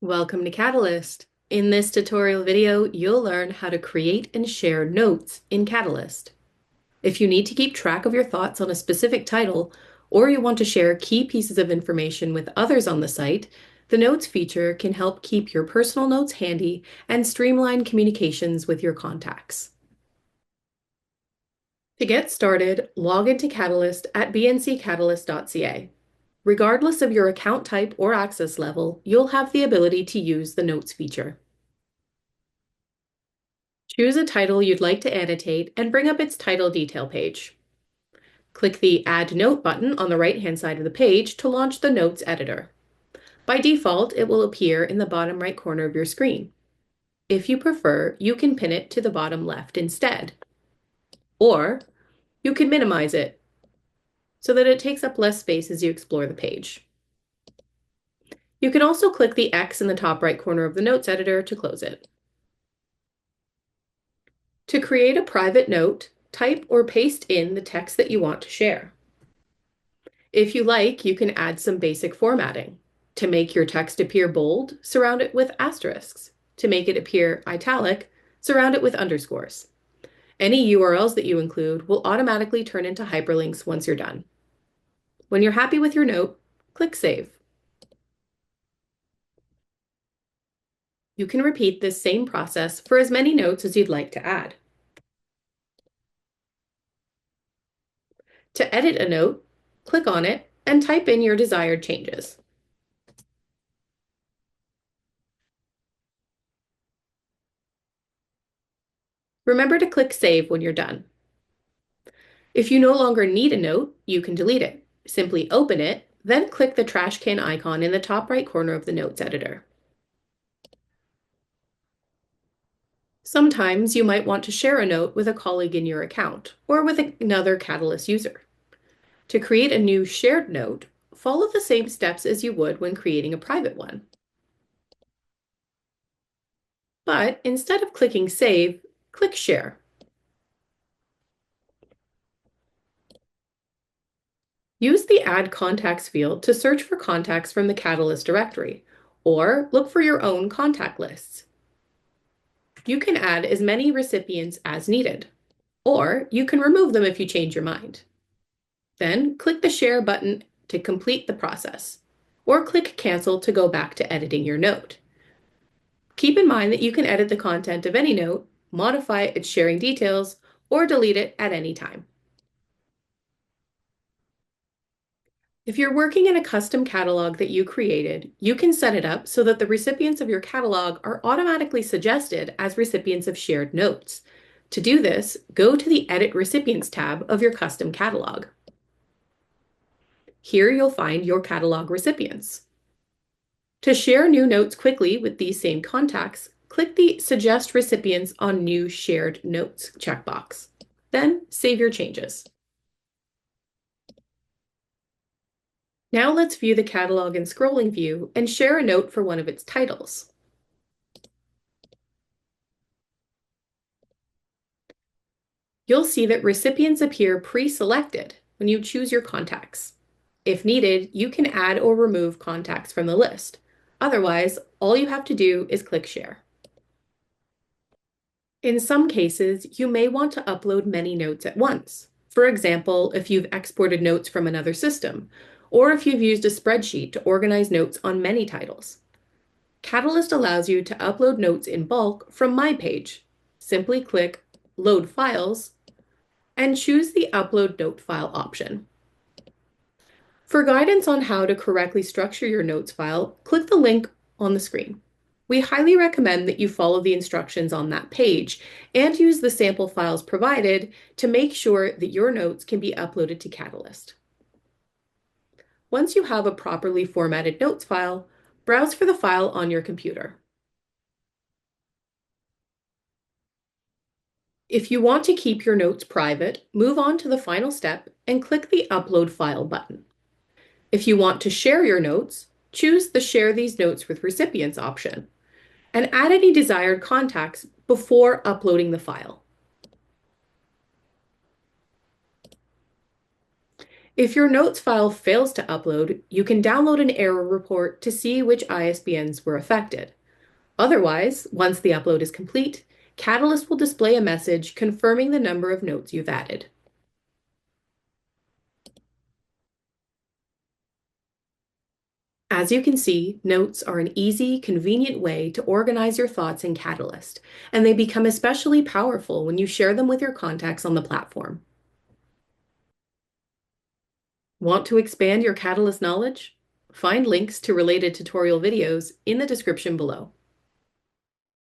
Welcome to CataList. In this tutorial video, you'll learn how to create and share notes in CataList. If you need to keep track of your thoughts on a specific title, or you want to share key pieces of information with others on the site, the Notes feature can help keep your personal notes handy and streamline communications with your contacts. To get started, log into CataList at bnccatalyst.ca. Regardless of your account type or access level, you'll have the ability to use the Notes feature. Choose a title you'd like to annotate and bring up its title detail page. Click the Add Note button on the right-hand side of the page to launch the Notes editor. By default, it will appear in the bottom right corner of your screen. If you prefer, you can pin it to the bottom left instead. Or you can minimize it so that it takes up less space as you explore the page. You can also click the X in the top right corner of the Notes editor to close it. To create a private note, type or paste in the text that you want to share. If you like, you can add some basic formatting. To make your text appear bold, surround it with asterisks. To make it appear italic, surround it with underscores. Any URLs that you include will automatically turn into hyperlinks once you're done. When you're happy with your note, click Save. You can repeat this same process for as many notes as you'd like to add. To edit a note, click on it and type in your desired changes. Remember to click Save when you're done. If you no longer need a note, you can delete it. Simply open it, then click the trash can icon in the top right corner of the Notes editor. Sometimes you might want to share a note with a colleague in your account or with another CataList user. To create a new shared note, follow the same steps as you would when creating a private one. But instead of clicking Save, click Share. Use the Add Contacts field to search for contacts from the CataList directory, or look for your own contact lists. You can add as many recipients as needed, or you can remove them if you change your mind. Then click the Share button to complete the process, or click Cancel to go back to editing your note. Keep in mind that you can edit the content of any note, modify its sharing details, or delete it at any time. If you're working in a custom catalog that you created, you can set it up so that the recipients of your catalog are automatically suggested as recipients of shared notes. To do this, go to the Edit Recipients tab of your custom catalog. Here you'll find your catalog recipients. To share new notes quickly with these same contacts, click the Suggest Recipients on New Shared Notes checkbox. Then save your changes. Now let's view the catalog in scrolling view and share a note for one of its titles. You'll see that recipients appear pre-selected when you choose your contacts. If needed, you can add or remove contacts from the list. Otherwise, all you have to do is click Share. In some cases, you may want to upload many notes at once. For example, if you've exported notes from another system, or if you've used a spreadsheet to organize notes on many titles. CataList allows you to upload notes in bulk from My Page. Simply click Load Files and choose the Upload Note File option. For guidance on how to correctly structure your notes file, click the link on the screen. We highly recommend that you follow the instructions on that page and use the sample files provided to make sure that your notes can be uploaded to CataList. Once you have a properly formatted notes file, browse for the file on your computer. If you want to keep your notes private, move on to the final step and click the Upload File button. If you want to share your notes, choose the Share these notes with recipients option and add any desired contacts before uploading the file. If your notes file fails to upload, you can download an error report to see which ISBNs were affected. Otherwise, once the upload is complete, CataList will display a message confirming the number of notes you've added. As you can see, notes are an easy, convenient way to organize your thoughts in CataList, and they become especially powerful when you share them with your contacts on the platform. Want to expand your CataList knowledge? Find links to related tutorial videos in the description below.